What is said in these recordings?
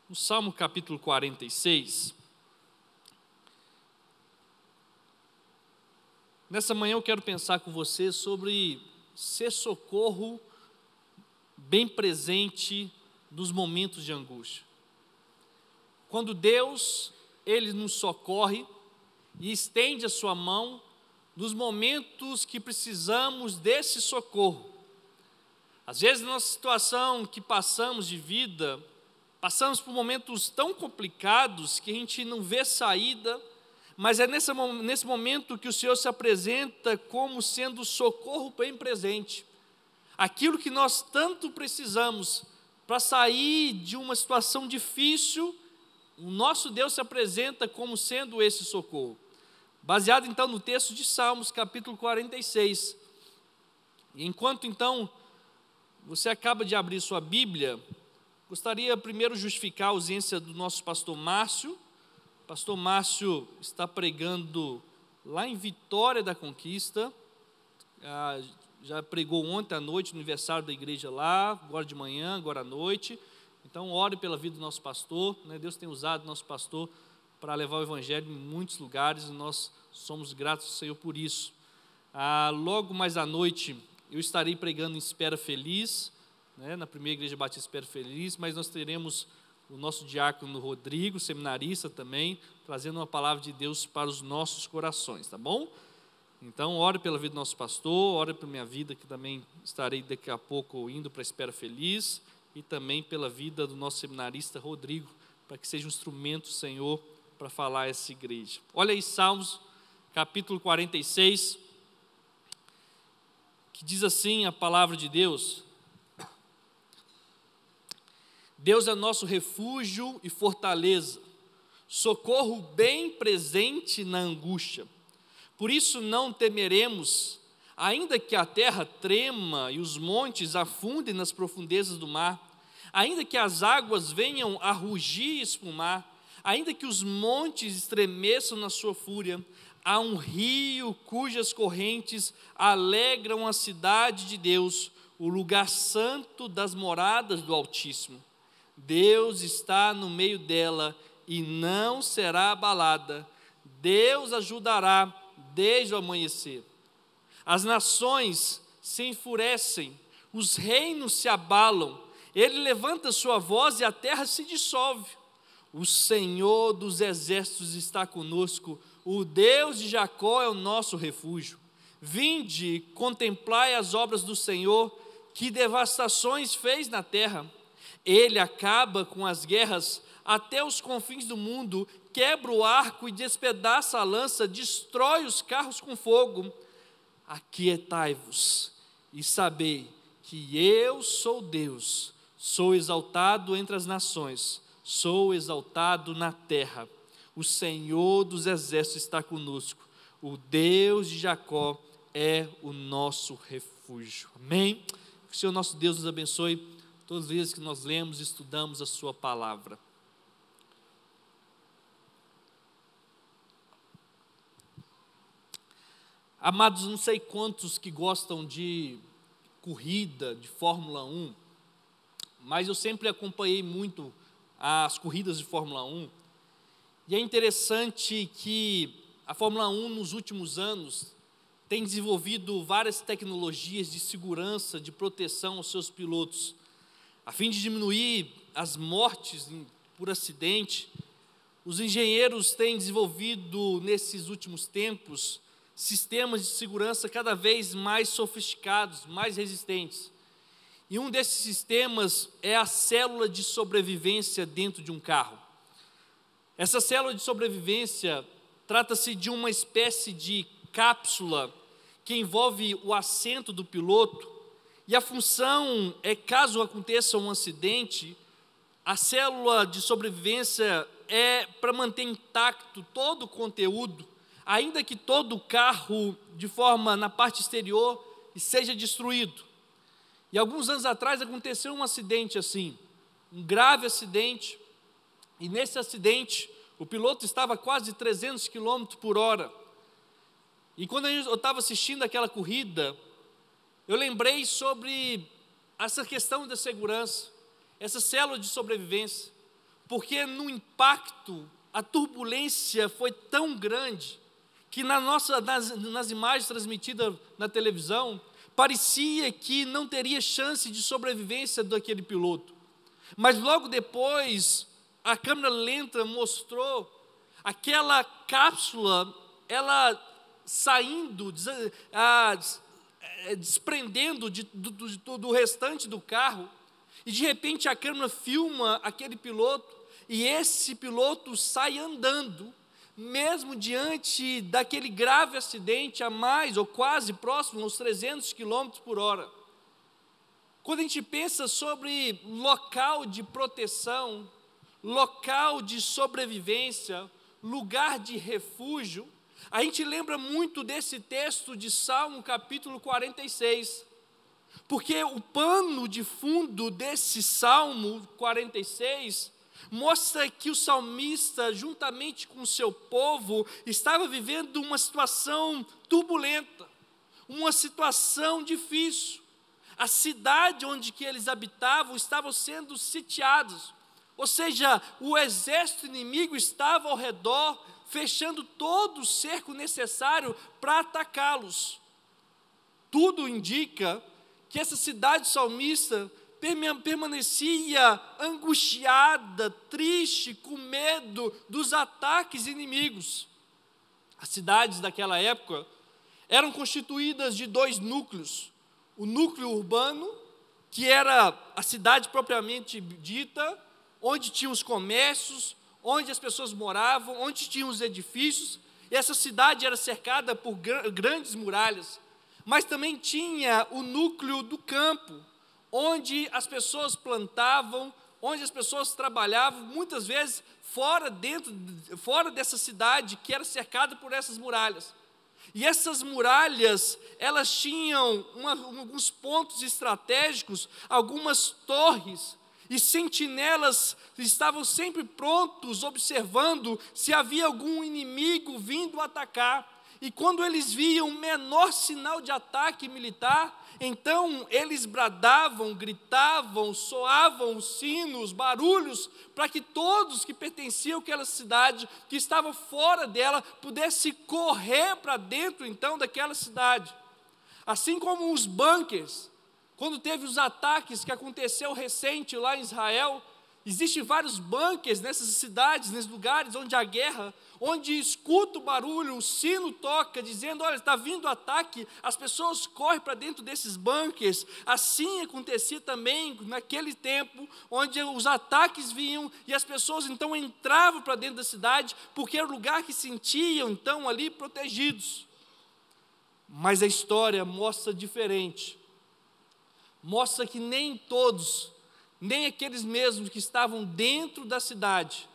No Salmo capítulo 46, nessa manhã eu quero pensar com você sobre ser socorro bem presente nos momentos de angústia. Quando Deus, Ele nos socorre e estende a sua mão nos momentos que precisamos desse socorro. Às vezes, na nossa situação que passamos de vida, passamos por momentos tão complicados que a gente não vê saída, mas é nesse momento que o Senhor se apresenta como sendo socorro bem presente. Aquilo que nós tanto precisamos para sair de uma situação difícil, o nosso Deus se apresenta como sendo esse socorro. Baseado então no texto de Salmos, capítulo 46. E enquanto então você acaba de abrir sua Bíblia, gostaria primeiro de justificar a ausência do nosso pastor Márcio. O pastor Márcio está pregando lá em Vitória da Conquista, já pregou ontem à noite, no aniversário da igreja lá, agora de manhã, agora à noite. Então ore pela vida do nosso pastor, né? Deus tem usado o nosso pastor para levar o evangelho em muitos lugares, e nós somos gratos ao Senhor por isso. Logo mais à noite, eu estarei pregando em Espera Feliz, né, na primeira igreja batista Espera Feliz, mas nós teremos o nosso diácono Rodrigo, seminarista também, trazendo uma palavra de Deus para os nossos corações, tá bom? Então, ore pela vida do nosso pastor, ore pela minha vida, que também estarei daqui a pouco indo para a Espera Feliz, e também pela vida do nosso seminarista Rodrigo, para que seja um instrumento do Senhor para falar a essa igreja. Olha aí, Salmos, capítulo 46, que diz assim a palavra de Deus: Deus é nosso refúgio e fortaleza, socorro bem presente na angústia. Por isso não temeremos, ainda que a terra trema e os montes afundem nas profundezas do mar, ainda que as águas venham a rugir e espumar, ainda que os montes estremeçam na sua fúria. Há um rio cujas correntes alegram a cidade de Deus, o lugar santo das moradas do Altíssimo. Deus está no meio dela e não será abalada. Deus ajudará desde o amanhecer. As nações se enfurecem, os reinos se abalam. Ele levanta sua voz e a terra se dissolve. O Senhor dos exércitos está conosco. O Deus de Jacó é o nosso refúgio. Vinde, contemplai as obras do Senhor, que devastações fez na terra. Ele acaba com as guerras até os confins do mundo, quebra o arco e despedaça a lança, destrói os carros com fogo. Aquietai-vos e sabei que eu sou Deus, sou exaltado entre as nações, sou exaltado na terra. O Senhor dos exércitos está conosco, o Deus de Jacó é o nosso refúgio. Amém? Que o Senhor nosso Deus nos abençoe todas as vezes que nós lemos e estudamos a sua palavra. Amados, não sei quantos que gostam de corrida, de Fórmula 1, mas eu sempre acompanhei muito as corridas de Fórmula 1, e é interessante que a Fórmula 1 nos últimos anos tem desenvolvido várias tecnologias de segurança, de proteção aos seus pilotos, a fim de diminuir as mortes por acidente. Os engenheiros têm desenvolvido nesses últimos tempos sistemas de segurança cada vez mais sofisticados, mais resistentes. E um desses sistemas é a célula de sobrevivência dentro de um carro. Essa célula de sobrevivência trata-se de uma espécie de cápsula que envolve o assento do piloto, e a função é, caso aconteça um acidente, a célula de sobrevivência é para manter intacto todo o conteúdo, ainda que todo o carro, de forma na parte exterior, seja destruído. E alguns anos atrás aconteceu um acidente assim, um grave acidente, e nesse acidente o piloto estava a quase 300 km por hora. E quando eu estava assistindo aquela corrida, eu lembrei sobre essa questão da segurança, essa célula de sobrevivência. porque no impacto, a turbulência foi tão grande, que nas imagens transmitidas na televisão, parecia que não teria chance de sobrevivência daquele piloto. Mas logo depois, a câmera lenta mostrou aquela cápsula, ela saindo, desprendendo do restante do carro, e de repente a câmera filma aquele piloto, e esse piloto sai andando, mesmo diante daquele grave acidente, a mais ou quase próximo aos 300 km por hora. Quando a gente pensa sobre local de proteção, local de sobrevivência, lugar de refúgio, a gente lembra muito desse texto de Salmo capítulo 46, porque o pano de fundo desse Salmo 46 mostra que o salmista, juntamente com o seu povo, estava vivendo uma situação turbulenta, uma situação difícil. A cidade onde que eles habitavam estava sendo sitiados, ou seja, o exército inimigo estava ao redor, fechando todo o cerco necessário para atacá-los. Tudo indica que essa cidade salmista permanecia angustiada, triste, com medo dos ataques inimigos. As cidades daquela época eram constituídas de 2 núcleos. O núcleo urbano, que era a cidade propriamente dita, onde tinham os comércios, onde as pessoas moravam, onde tinham os edifícios, e essa cidade era cercada por grandes muralhas. Mas também tinha o núcleo do campo, onde as pessoas plantavam, onde as pessoas trabalhavam, muitas vezes fora dessa cidade que era cercada por essas muralhas. E essas muralhas, elas tinham alguns pontos estratégicos, algumas torres, e sentinelas estavam sempre prontos, observando se havia algum inimigo vindo atacar. E quando eles viam o menor sinal de ataque militar, então eles bradavam, gritavam, soavam sinos, barulhos, para que todos que pertenciam àquela cidade, que estavam fora dela, pudessem correr para dentro então daquela cidade. Assim como os bunkers, quando teve os ataques que aconteceu recente lá em Israel, existem vários bunkers nessas cidades, nesses lugares onde há guerra, onde escuta o barulho, o sino toca, dizendo, olha, está vindo ataque, as pessoas correm para dentro desses bunkers. Assim acontecia também naquele tempo, onde os ataques vinham e as pessoas então entravam para dentro da cidade, porque era o lugar que se sentiam então ali protegidos. Mas a história mostra diferente, mostra que nem todos, nem aqueles mesmos que estavam dentro da cidade,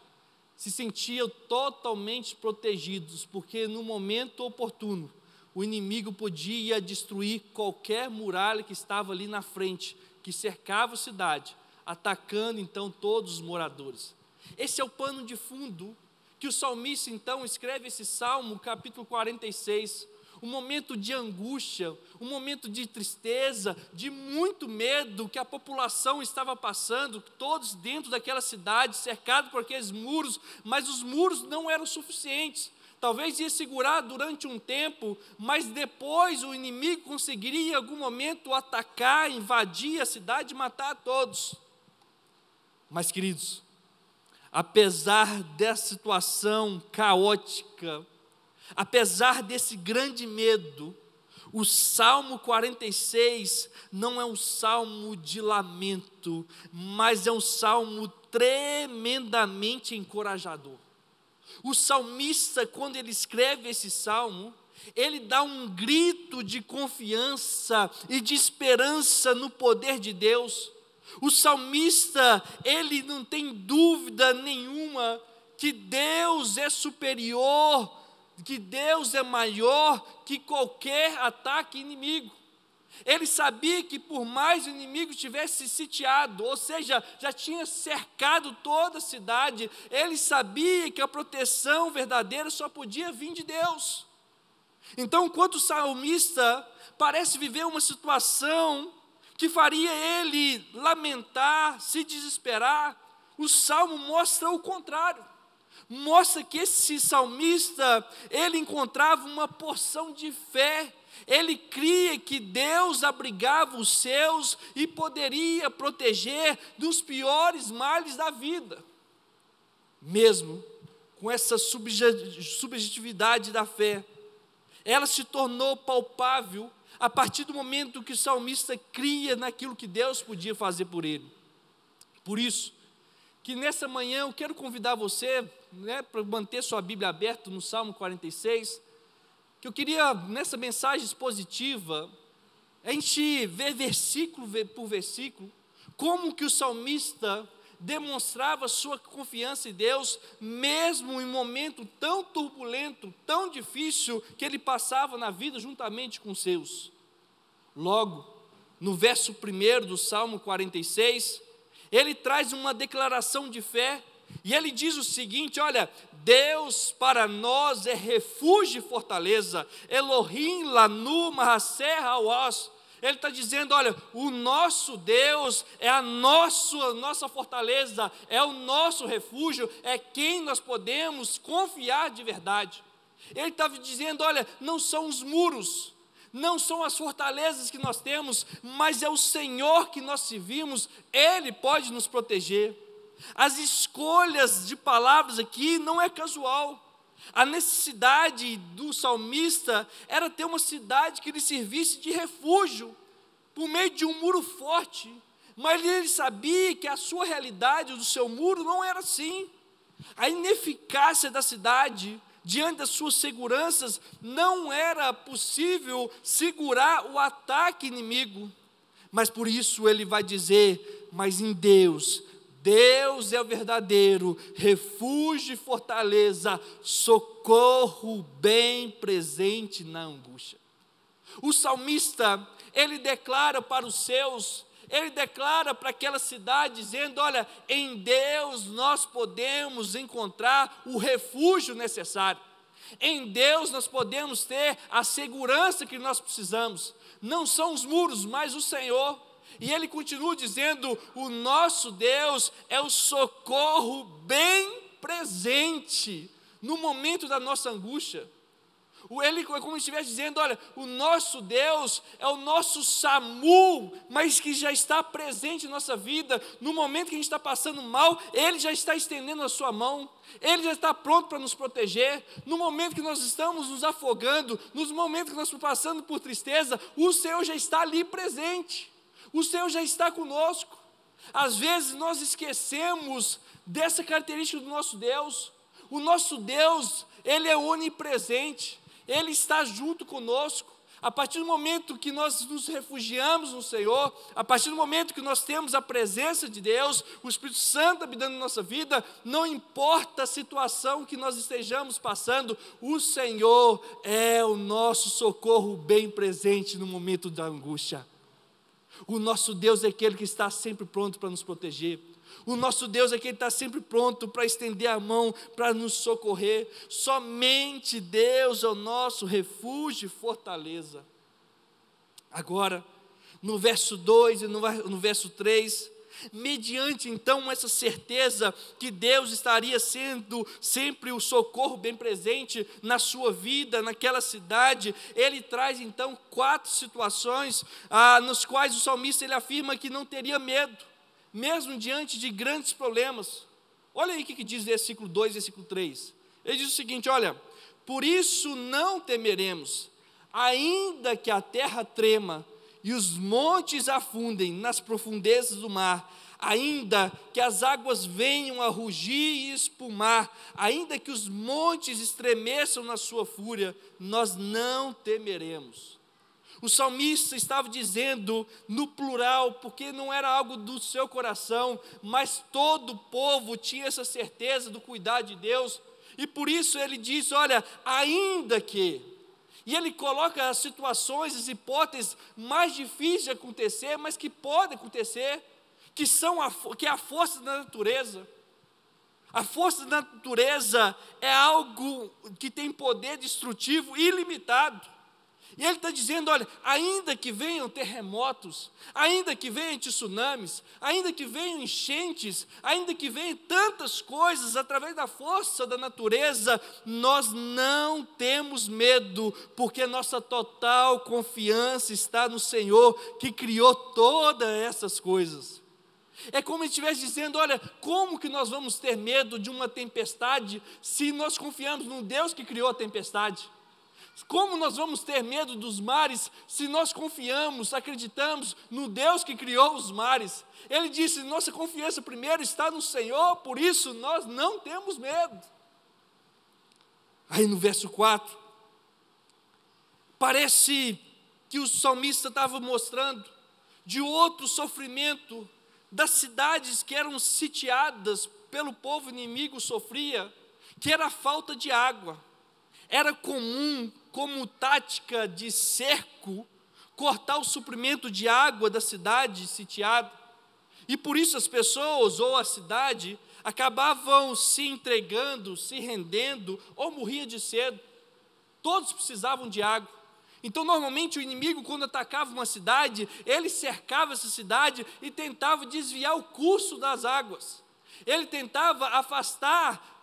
se sentiam totalmente protegidos, porque no momento oportuno, o inimigo podia destruir qualquer muralha que estava ali na frente, que cercava a cidade, atacando então todos os moradores. Esse é o pano de fundo que o salmista então escreve esse Salmo, capítulo 46, um momento de angústia, um momento de tristeza, de muito medo que a população estava passando, todos dentro daquela cidade, cercados por aqueles muros, mas os muros não eram suficientes. Talvez ia segurar durante um tempo, mas depois o inimigo conseguiria em algum momento atacar, invadir a cidade e matar todos. Mas, queridos, apesar dessa situação caótica, apesar desse grande medo, o Salmo 46 não é um salmo de lamento, mas é um salmo tremendamente encorajador. O salmista, quando ele escreve esse salmo, ele dá um grito de confiança e de esperança no poder de Deus. O salmista, ele não tem dúvida nenhuma que Deus é superior, que Deus é maior que qualquer ataque inimigo. Ele sabia que por mais o inimigo tivesse sitiado, ou seja, já tinha cercado toda a cidade, ele sabia que a proteção verdadeira só podia vir de Deus. Então, enquanto o salmista parece viver uma situação que faria ele lamentar, se desesperar, o Salmo mostra o contrário. Mostra que esse salmista, ele encontrava uma porção de fé. Ele cria que Deus abrigava os seus e poderia proteger dos piores males da vida. Mesmo com essa subjetividade da fé, ela se tornou palpável a partir do momento que o salmista cria naquilo que Deus podia fazer por ele. Por isso, que nessa manhã eu quero convidar você, para manter sua Bíblia aberta no Salmo 46, que eu queria, nessa mensagem expositiva, a gente ver versículo por versículo, como que o salmista demonstrava sua confiança em Deus, mesmo em um momento tão turbulento, tão difícil, que ele passava na vida juntamente com os seus. Logo, no verso 1 do Salmo 46, ele traz uma declaração de fé, e ele diz o seguinte: olha, Deus para nós é refúgio e fortaleza, Elohim lanu mahasser hawas. Ele está dizendo, olha, o nosso Deus é a nossa fortaleza, é o nosso refúgio, é quem nós podemos confiar de verdade. Ele estava dizendo, olha, não são os muros, não são as fortalezas que nós temos, mas é o Senhor que nós servimos, Ele pode nos proteger. As escolhas de palavras aqui não é casual. A necessidade do salmista era ter uma cidade que lhe servisse de refúgio, por meio de um muro forte, mas ele sabia que a sua realidade, do seu muro, não era assim. A ineficácia da cidade, diante das suas seguranças, não era possível segurar o ataque inimigo, mas por isso ele vai dizer, mas em Deus, Deus é o verdadeiro refúgio e fortaleza, socorro bem presente na angústia. O salmista, ele declara para os seus, ele declara para aquela cidade, dizendo, olha, em Deus nós podemos encontrar o refúgio necessário. Em Deus nós podemos ter a segurança que nós precisamos. Não são os muros, mas o Senhor. E ele continua dizendo, o nosso Deus é o socorro bem presente no momento da nossa angústia. Ele, como estivesse dizendo, olha, o nosso Deus é o nosso SAMU, mas que já está presente em nossa vida. No momento que a gente está passando mal, Ele já está estendendo a sua mão, Ele já está pronto para nos proteger. No momento que nós estamos nos afogando, nos momentos que nós estamos passando por tristeza, o Senhor já está ali presente. O Senhor já está conosco. Às vezes nós esquecemos dessa característica do nosso Deus. O nosso Deus, Ele é onipresente, Ele está junto conosco. A partir do momento que nós nos refugiamos no Senhor, a partir do momento que nós temos a presença de Deus, o Espírito Santo habitando na nossa vida, não importa a situação que nós estejamos passando, o Senhor é o nosso socorro bem presente no momento da angústia. O nosso Deus é aquele que está sempre pronto para nos proteger. O nosso Deus é aquele que está sempre pronto para estender a mão, para nos socorrer. Somente Deus é o nosso refúgio e fortaleza. Agora, no verso 2 e no verso 3, mediante então essa certeza que Deus estaria sendo sempre o socorro bem presente na sua vida, naquela cidade, ele traz então 4 situações nos quais o salmista ele afirma que não teria medo, mesmo diante de grandes problemas. Olha aí o que diz versículo 2 e versículo 3. Ele diz o seguinte, olha, por isso não temeremos, ainda que a terra trema e os montes afundem nas profundezas do mar, ainda que as águas venham a rugir e espumar, ainda que os montes estremeçam na sua fúria, nós não temeremos. O salmista estava dizendo no plural, porque não era algo do seu coração, mas todo o povo tinha essa certeza do cuidado de Deus, e por isso ele diz, olha, ainda que... E ele coloca as situações, as hipóteses mais difíceis de acontecer, mas que podem acontecer, que é a força da natureza. A força da natureza é algo que tem poder destrutivo ilimitado. E ele está dizendo, olha, ainda que venham terremotos, ainda que venham tsunamis, ainda que venham enchentes, ainda que venham tantas coisas através da força da natureza, nós não temos medo, porque nossa total confiança está no Senhor, que criou todas essas coisas. É como se estivesse dizendo, olha, como que nós vamos ter medo de uma tempestade, se nós confiamos no Deus que criou a tempestade? Como nós vamos ter medo dos mares, se nós confiamos, acreditamos no Deus que criou os mares? Ele disse, nossa confiança primeiro está no Senhor, por isso nós não temos medo. Aí no verso 4, parece que o salmista estava mostrando de outro sofrimento das cidades que eram sitiadas pelo povo inimigo sofria, que era a falta de água. Era comum, como tática de cerco, cortar o suprimento de água da cidade sitiada. E por isso as pessoas ou a cidade acabavam se entregando, se rendendo ou morriam de sede. Todos precisavam de água. Então normalmente o inimigo, quando atacava uma cidade, ele cercava essa cidade e tentava desviar o curso das águas. Ele tentava afastar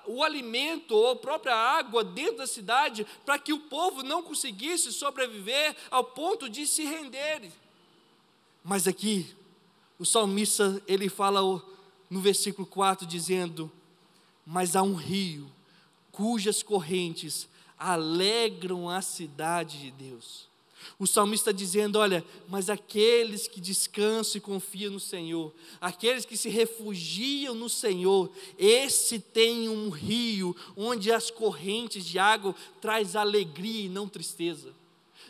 o alimento ou a própria água dentro da cidade, para que o povo não conseguisse sobreviver ao ponto de se renderem. Mas aqui, o salmista, ele fala no versículo 4, dizendo, mas há um rio, cujas correntes alegram a cidade de Deus. O salmista está dizendo, olha, mas aqueles que descansam e confiam no Senhor, aqueles que se refugiam no Senhor, esse tem um rio, onde as correntes de água traz alegria e não tristeza.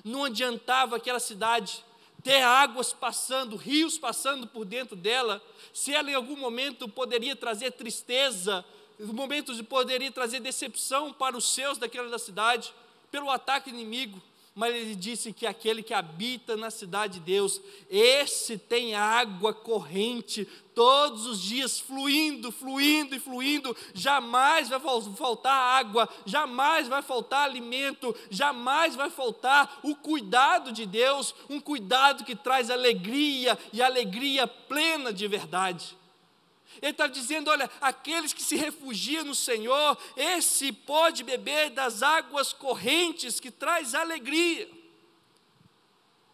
Não adiantava aquela cidade ter águas passando, rios passando por dentro dela, se ela em algum momento poderia trazer tristeza, momentos poderia trazer decepção para os seus daquela cidade, pelo ataque inimigo. Mas ele disse que aquele que habita na cidade de Deus, esse tem água corrente, todos os dias fluindo, fluindo e fluindo, jamais vai faltar água, jamais vai faltar alimento, jamais vai faltar o cuidado de Deus, um cuidado que traz alegria, e alegria plena de verdade. Ele está dizendo, olha, aqueles que se refugiam no Senhor, esse pode beber das águas correntes que traz alegria.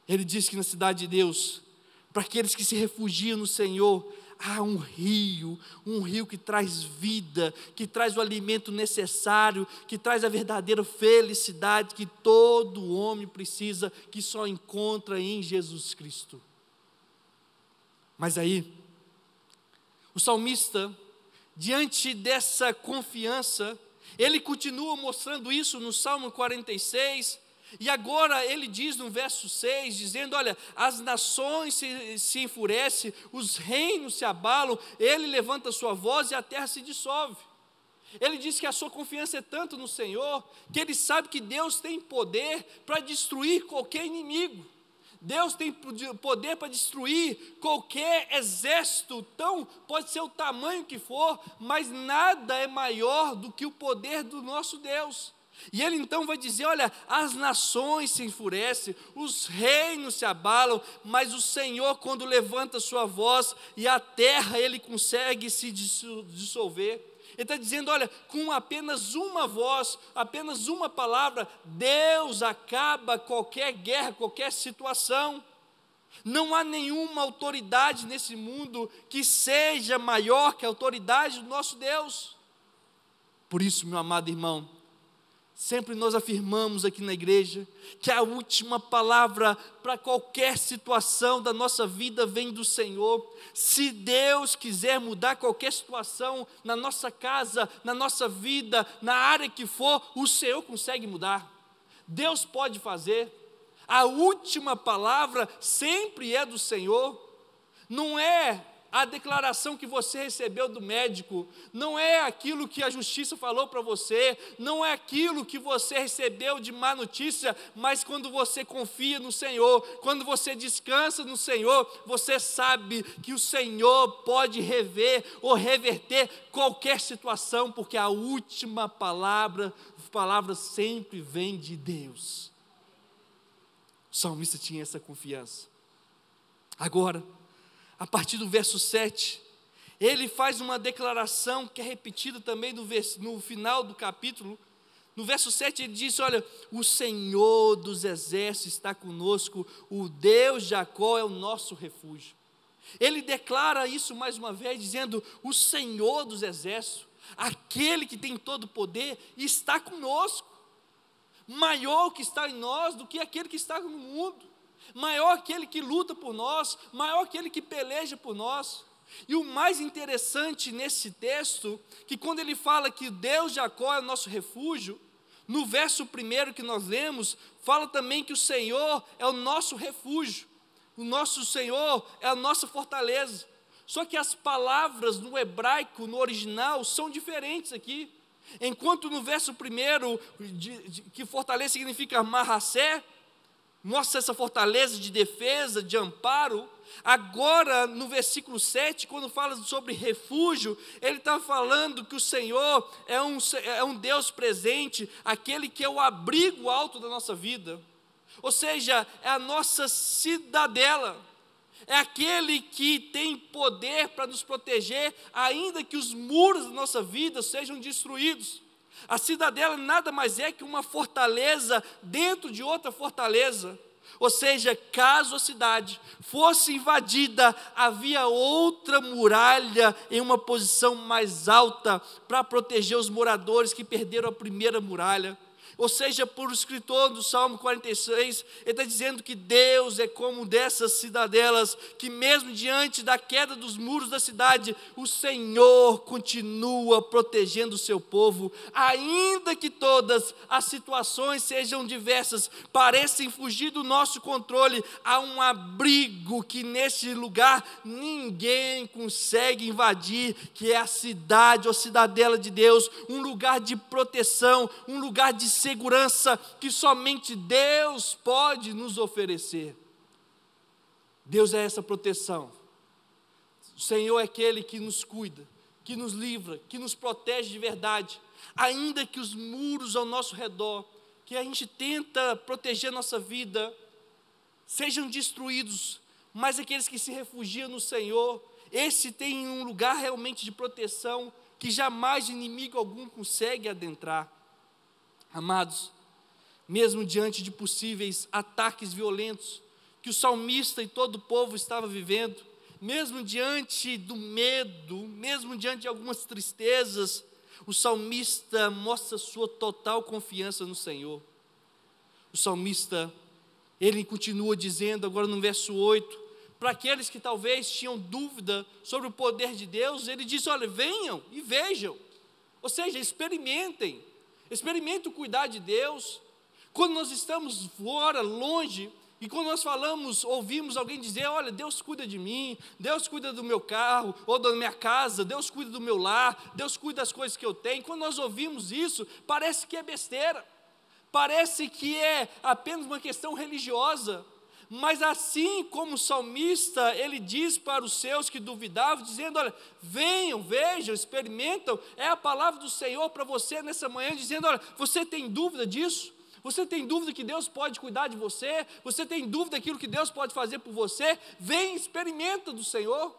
Ele diz que na cidade de Deus, para aqueles que se refugiam no Senhor, há um rio que traz vida, que traz o alimento necessário, que traz a verdadeira felicidade que todo homem precisa, que só encontra em Jesus Cristo. Mas aí, o salmista, diante dessa confiança, ele continua mostrando isso no Salmo 46, e agora ele diz no verso 6, dizendo, olha, as nações se enfurecem, os reinos se abalam, ele levanta a sua voz e a terra se dissolve. Ele diz que a sua confiança é tanto no Senhor, que ele sabe que Deus tem poder para destruir qualquer inimigo. Deus tem poder para destruir qualquer exército, pode ser o tamanho que for, mas nada é maior do que o poder do nosso Deus. E ele então vai dizer, olha, as nações se enfurecem, os reinos se abalam, mas o Senhor, quando levanta sua voz, e a terra ele consegue se dissolver. Ele está dizendo, olha, com apenas uma voz, apenas uma palavra, Deus acaba qualquer guerra, qualquer situação. Não há nenhuma autoridade nesse mundo que seja maior que a autoridade do nosso Deus. Por isso, meu amado irmão, sempre nós afirmamos aqui na igreja que a última palavra para qualquer situação da nossa vida vem do Senhor. Se Deus quiser mudar qualquer situação na nossa casa, na nossa vida, na área que for, o Senhor consegue mudar. Deus pode fazer. A última palavra sempre é do Senhor. Não é A declaração que você recebeu do médico não é aquilo que a justiça falou para você, não é aquilo que você recebeu de má notícia, mas quando você confia no Senhor, quando você descansa no Senhor, você sabe que o Senhor pode rever ou reverter qualquer situação, porque a última palavra sempre vem de Deus. O salmista tinha essa confiança. Agora, a partir do verso 7, ele faz uma declaração que é repetida também no final do capítulo. No verso 7 ele diz, olha, o Senhor dos exércitos está conosco, o Deus de Jacó é o nosso refúgio. Ele declara isso mais uma vez, dizendo, o Senhor dos exércitos, aquele que tem todo o poder, está conosco. Maior que está em nós do que aquele que está no mundo. Maior aquele que luta por nós, maior aquele que peleja por nós. E o mais interessante nesse texto, que quando ele fala que Deus de Jacó é o nosso refúgio, no verso primeiro que nós lemos, fala também que o Senhor é o nosso refúgio, o nosso Senhor é a nossa fortaleza. Só que as palavras no hebraico, no original, são diferentes aqui. Enquanto no verso primeiro, que fortaleza significa Mahassé, mostra essa fortaleza de defesa, de amparo. Agora no versículo 7, quando fala sobre refúgio, ele está falando que o Senhor é um Deus presente, aquele que é o abrigo alto da nossa vida, ou seja, é a nossa cidadela, é aquele que tem poder para nos proteger, ainda que os muros da nossa vida sejam destruídos. A cidadela nada mais é que uma fortaleza dentro de outra fortaleza. Ou seja, caso a cidade fosse invadida, havia outra muralha em uma posição mais alta para proteger os moradores que perderam a primeira muralha. Ou seja, por o escritor do Salmo 46, ele está dizendo que Deus é como dessas cidadelas, que mesmo diante da queda dos muros da cidade, o Senhor continua protegendo o seu povo, ainda que todas as situações sejam diversas, parecem fugir do nosso controle, há um abrigo que neste lugar ninguém consegue invadir, que é a cidade ou cidadela de Deus, um lugar de proteção, um lugar de segurança que somente Deus pode nos oferecer. Deus é essa proteção. O Senhor é aquele que nos cuida, que nos livra, que nos protege de verdade, ainda que os muros ao nosso redor, que a gente tenta proteger nossa vida, sejam destruídos, mas aqueles que se refugiam no Senhor, esse tem um lugar realmente de proteção, que jamais inimigo algum consegue adentrar. Amados, mesmo diante de possíveis ataques violentos que o salmista e todo o povo estava vivendo, mesmo diante do medo, mesmo diante de algumas tristezas, o salmista mostra sua total confiança no Senhor. O salmista, ele continua dizendo agora no verso 8, para aqueles que talvez tinham dúvida sobre o poder de Deus, ele diz, olha, venham e vejam, ou seja, experimentem o cuidar de Deus. Quando nós estamos fora, longe, e quando nós ouvimos alguém dizer, olha, Deus cuida de mim, Deus cuida do meu carro, ou da minha casa, Deus cuida do meu lar, Deus cuida das coisas que eu tenho, quando nós ouvimos isso, parece que é besteira, parece que é apenas uma questão religiosa, mas assim como o salmista, ele diz para os seus que duvidavam, dizendo, olha, venham, vejam, experimentam, é a palavra do Senhor para você nessa manhã, dizendo, olha, você tem dúvida disso? Você tem dúvida que Deus pode cuidar de você? Você tem dúvida daquilo que Deus pode fazer por você? Vem, experimenta do Senhor,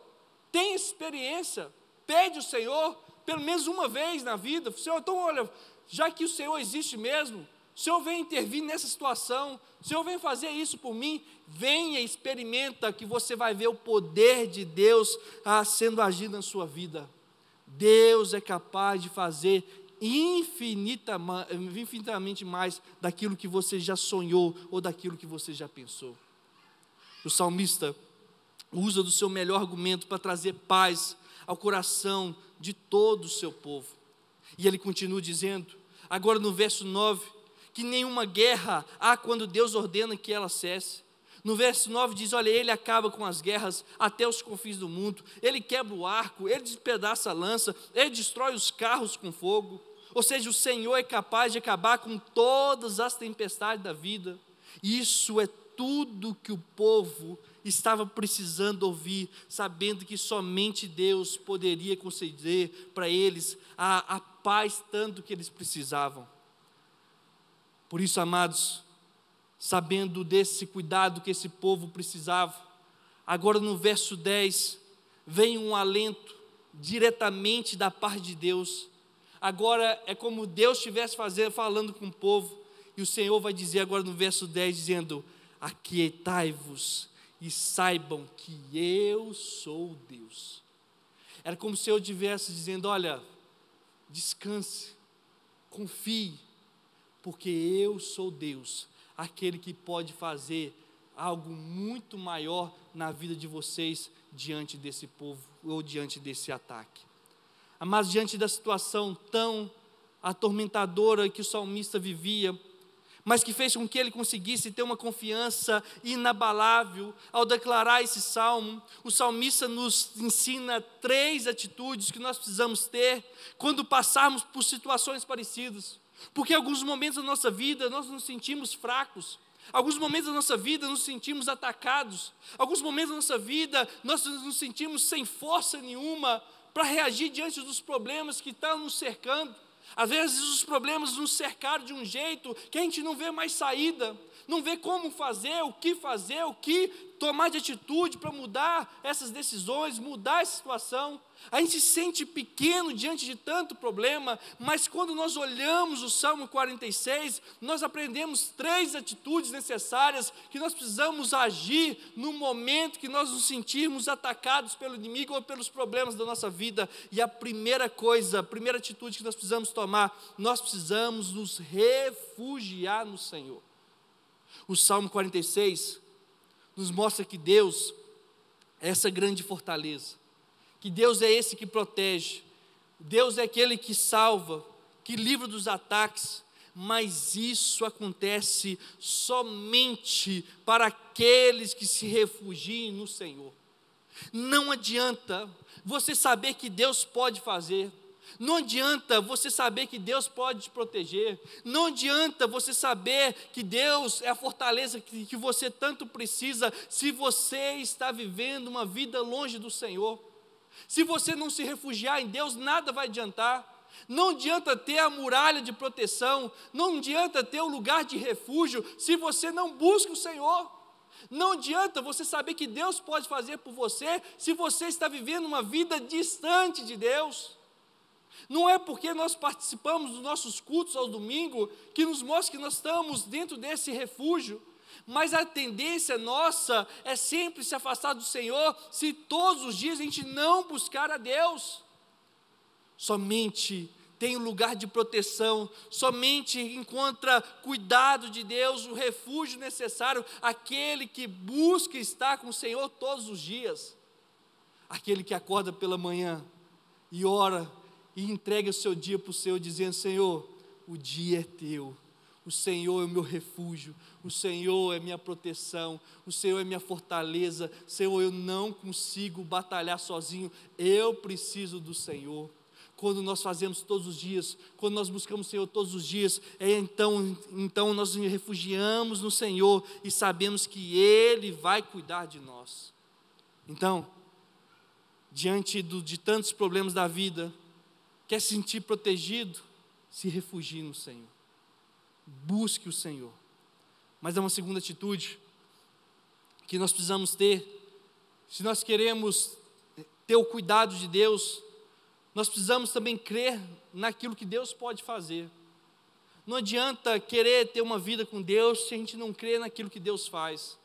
tem experiência, pede ao Senhor, pelo menos uma vez na vida, Senhor, então olha, já que o Senhor existe mesmo, o Senhor vem intervir nessa situação, o Senhor vem fazer isso por mim, venha, experimenta, que você vai ver o poder de Deus sendo agido na sua vida. Deus é capaz de fazer infinitamente mais daquilo que você já sonhou ou daquilo que você já pensou. O salmista usa do seu melhor argumento para trazer paz ao coração de todo o seu povo. E ele continua dizendo, agora no verso 9, que nenhuma guerra há quando Deus ordena que ela cesse. No verso 9 diz, olha, ele acaba com as guerras até os confins do mundo, ele quebra o arco, ele despedaça a lança, ele destrói os carros com fogo. Ou seja, o Senhor é capaz de acabar com todas as tempestades da vida. Isso é tudo que o povo estava precisando ouvir, sabendo que somente Deus poderia conceder para eles a paz tanto que eles precisavam. Por isso, amados, sabendo desse cuidado que esse povo precisava, agora no verso 10, vem um alento diretamente da parte de Deus. Agora é como Deus estivesse falando com o povo, e o Senhor vai dizer agora no verso 10, dizendo, aquietai-vos e saibam que eu sou Deus. Era como se eu estivesse dizendo, olha, descanse, confie, porque eu sou Deus, aquele que pode fazer algo muito maior na vida de vocês, diante desse povo, ou diante desse ataque. Mas diante da situação tão atormentadora que o salmista vivia, mas que fez com que ele conseguisse ter uma confiança inabalável, ao declarar esse salmo, o salmista nos ensina 3 atitudes que nós precisamos ter, quando passarmos por situações parecidas, porque em alguns momentos da nossa vida, nós nos sentimos fracos, alguns momentos da nossa vida, nos sentimos atacados, alguns momentos da nossa vida, nós nos sentimos sem força nenhuma, para reagir diante dos problemas que estão nos cercando. Às vezes os problemas nos cercaram de um jeito que a gente não vê mais saída, não vê como fazer, o que tomar de atitude para mudar essas decisões, mudar essa situação. A gente se sente pequeno diante de tanto problema, mas quando nós olhamos o Salmo 46, nós aprendemos 3 atitudes necessárias que nós precisamos agir no momento que nós nos sentirmos atacados pelo inimigo ou pelos problemas da nossa vida. E a primeira atitude que nós precisamos tomar, nós precisamos nos refugiar no Senhor. O Salmo 46 nos mostra que Deus é essa grande fortaleza, que Deus é esse que protege, Deus é aquele que salva, que livra dos ataques, mas isso acontece somente para aqueles que se refugiem no Senhor. Não adianta você saber que Deus pode fazer, não adianta você saber que Deus pode te proteger, não adianta você saber que Deus é a fortaleza que você tanto precisa, se você está vivendo uma vida longe do Senhor. Se você não se refugiar em Deus, nada vai adiantar. Não adianta ter a muralha de proteção, não adianta ter o lugar de refúgio, se você não busca o Senhor. Não adianta você saber que Deus pode fazer por você, se você está vivendo uma vida distante de Deus. Não é porque nós participamos dos nossos cultos ao domingo, que nos mostra que nós estamos dentro desse refúgio, mas a tendência nossa é sempre se afastar do Senhor, se todos os dias a gente não buscar a Deus. Somente tem um lugar de proteção, somente encontra cuidado de Deus, o refúgio necessário, aquele que busca estar com o Senhor todos os dias, aquele que acorda pela manhã e ora e entrega o seu dia para o Senhor, dizendo, Senhor, o dia é teu, o Senhor é o meu refúgio, o Senhor é minha proteção, o Senhor é minha fortaleza, Senhor, eu não consigo batalhar sozinho, eu preciso do Senhor. Quando nós fazemos todos os dias, quando nós buscamos o Senhor todos os dias, então nós nos refugiamos no Senhor e sabemos que Ele vai cuidar de nós. Então, diante de tantos problemas da vida, quer se sentir protegido? Se refugie no Senhor. Busque o Senhor. Mas é uma segunda atitude que nós precisamos ter. Se nós queremos ter o cuidado de Deus, nós precisamos também crer naquilo que Deus pode fazer. Não adianta querer ter uma vida com Deus se a gente não crê naquilo que Deus faz.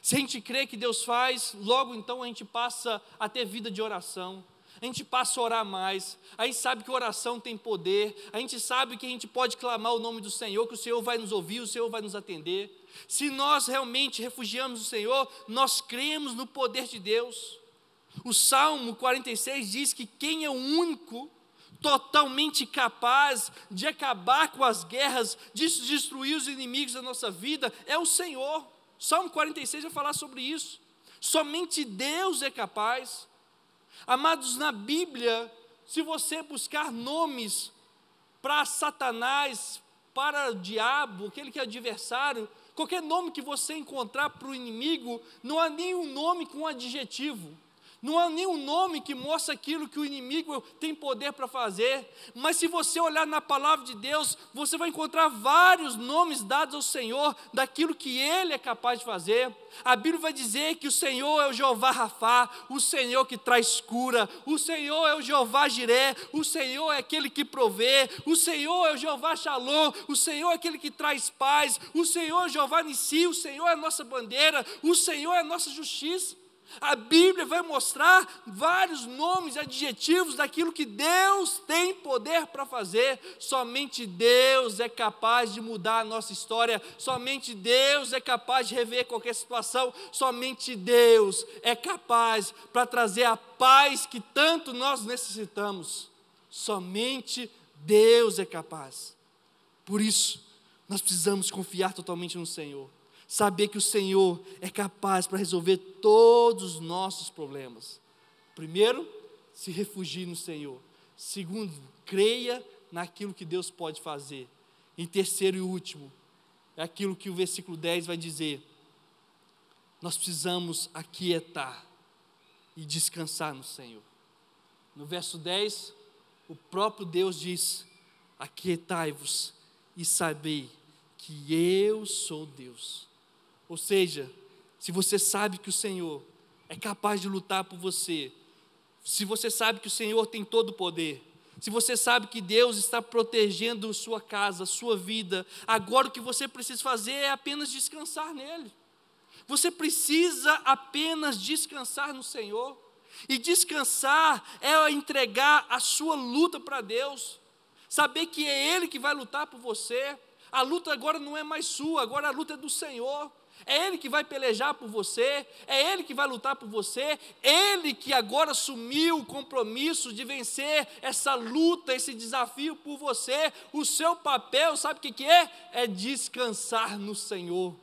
Se a gente crê que Deus faz, logo então a gente passa a ter vida de oração. A gente passa a orar mais, a gente sabe que oração tem poder, a gente sabe que a gente pode clamar o nome do Senhor, que o Senhor vai nos ouvir, o Senhor vai nos atender. Se nós realmente refugiamos no Senhor, nós cremos no poder de Deus. O Salmo 46 diz que quem é o único totalmente capaz de acabar com as guerras, de destruir os inimigos da nossa vida, é o Senhor. Salmo 46 vai falar sobre isso. Somente Deus é capaz. Amados, na Bíblia, se você buscar nomes para Satanás, para o diabo, aquele que é adversário, qualquer nome que você encontrar para o inimigo, não há nenhum nome com adjetivo. Não há nenhum nome que mostre aquilo que o inimigo tem poder para fazer. Mas se você olhar na palavra de Deus, você vai encontrar vários nomes dados ao Senhor, daquilo que Ele é capaz de fazer. A Bíblia vai dizer que o Senhor é o Jeová Rafá, o Senhor que traz cura, o Senhor é o Jeová Jiré, o Senhor é aquele que provê, o Senhor é o Jeová Shalom, o Senhor é aquele que traz paz, o Senhor é o Jeová Nissi, o Senhor é a nossa bandeira, o Senhor é a nossa justiça. A Bíblia vai mostrar vários nomes, adjetivos daquilo que Deus tem poder para fazer. Somente Deus é capaz de mudar a nossa história, somente Deus é capaz de rever qualquer situação, somente Deus é capaz para trazer a paz que tanto nós necessitamos. Somente Deus é capaz. Por isso, nós precisamos confiar totalmente no Senhor. Saber que o Senhor é capaz para resolver todos os nossos problemas. Primeiro, se refugie no Senhor. Segundo, creia naquilo que Deus pode fazer. E terceiro e último, é aquilo que o versículo 10 vai dizer. Nós precisamos aquietar e descansar no Senhor. No verso 10, o próprio Deus diz: aquietai-vos e sabei que eu sou Deus. Ou seja, se você sabe que o Senhor é capaz de lutar por você, se você sabe que o Senhor tem todo o poder, se você sabe que Deus está protegendo sua casa, sua vida, agora o que você precisa fazer é apenas descansar nele. Você precisa apenas descansar no Senhor. E descansar é entregar a sua luta para Deus, saber que é Ele que vai lutar por você. A luta agora não é mais sua, agora a luta é do Senhor. É Ele que vai pelejar por você, é Ele que vai lutar por você, Ele que agora assumiu o compromisso de vencer essa luta, esse desafio por você. O seu papel, sabe o que é? É descansar no Senhor.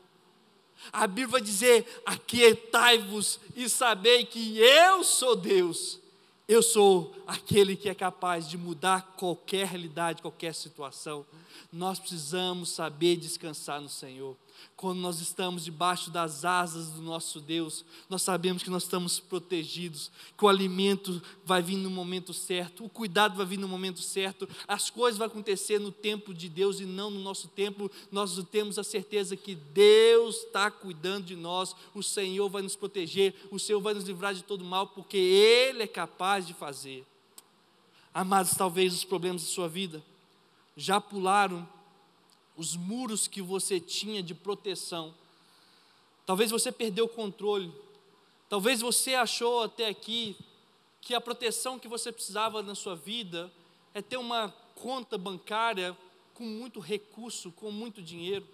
A Bíblia vai dizer: aquietai-vos e sabei que eu sou Deus. Eu sou aquele que é capaz de mudar qualquer realidade, qualquer situação. Nós precisamos saber descansar no Senhor. Quando nós estamos debaixo das asas do nosso Deus, nós sabemos que nós estamos protegidos, que o alimento vai vir no momento certo, o cuidado vai vir no momento certo, as coisas vão acontecer no tempo de Deus e não no nosso tempo. Nós temos a certeza que Deus está cuidando de nós, o Senhor vai nos proteger, o Senhor vai nos livrar de todo mal, porque Ele é capaz de fazer. Amados, talvez os problemas da sua vida já pularam os muros que você tinha de proteção. Talvez você perdeu o controle. Talvez você achou até aqui que a proteção que você precisava na sua vida é ter uma conta bancária com muito recurso, com muito dinheiro.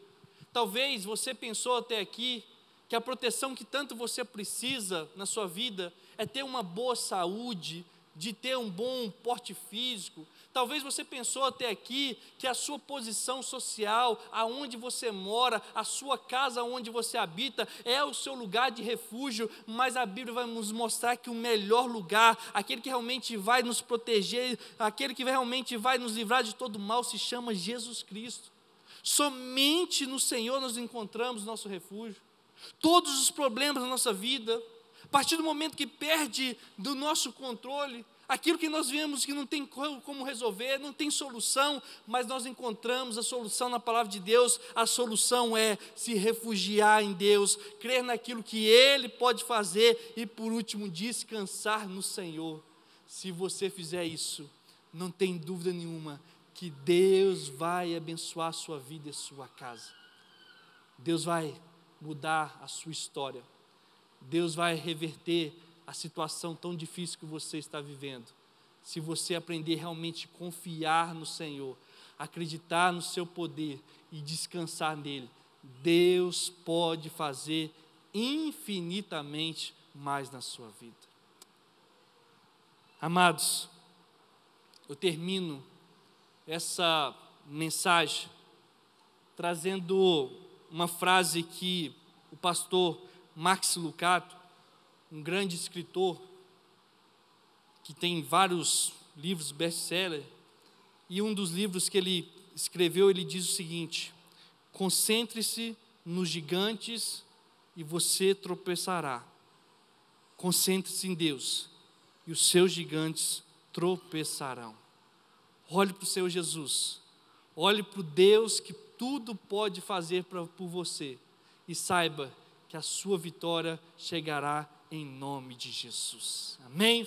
Talvez você pensou até aqui que a proteção que tanto você precisa na sua vida é ter uma boa saúde, de ter um bom porte físico. Talvez você pensou até aqui que a sua posição social, aonde você mora, a sua casa onde você habita, é o seu lugar de refúgio, mas a Bíblia vai nos mostrar que o melhor lugar, aquele que realmente vai nos proteger, aquele que realmente vai nos livrar de todo mal, se chama Jesus Cristo. Somente no Senhor nós encontramos nosso refúgio. Todos os problemas da nossa vida, a partir do momento que perde do nosso controle, aquilo que nós vemos que não tem como resolver, não tem solução, mas nós encontramos a solução na palavra de Deus. A solução é se refugiar em Deus, crer naquilo que Ele pode fazer e, por último, descansar no Senhor. Se você fizer isso, não tem dúvida nenhuma que Deus vai abençoar a sua vida e a sua casa. Deus vai mudar a sua história. Deus vai reverter a situação tão difícil que você está vivendo. Se você aprender realmente a confiar no Senhor, acreditar no seu poder e descansar nele, Deus pode fazer infinitamente mais na sua vida. Amados, eu termino essa mensagem trazendo uma frase que o pastor Max Lucado, um grande escritor, que tem vários livros best-seller, e um dos livros que ele escreveu, ele diz o seguinte: concentre-se nos gigantes e você tropeçará. Concentre-se em Deus e os seus gigantes tropeçarão. Olhe para o Senhor Jesus, olhe para o Deus que tudo pode fazer por você, e saiba que a sua vitória chegará em nome de Jesus. Amém?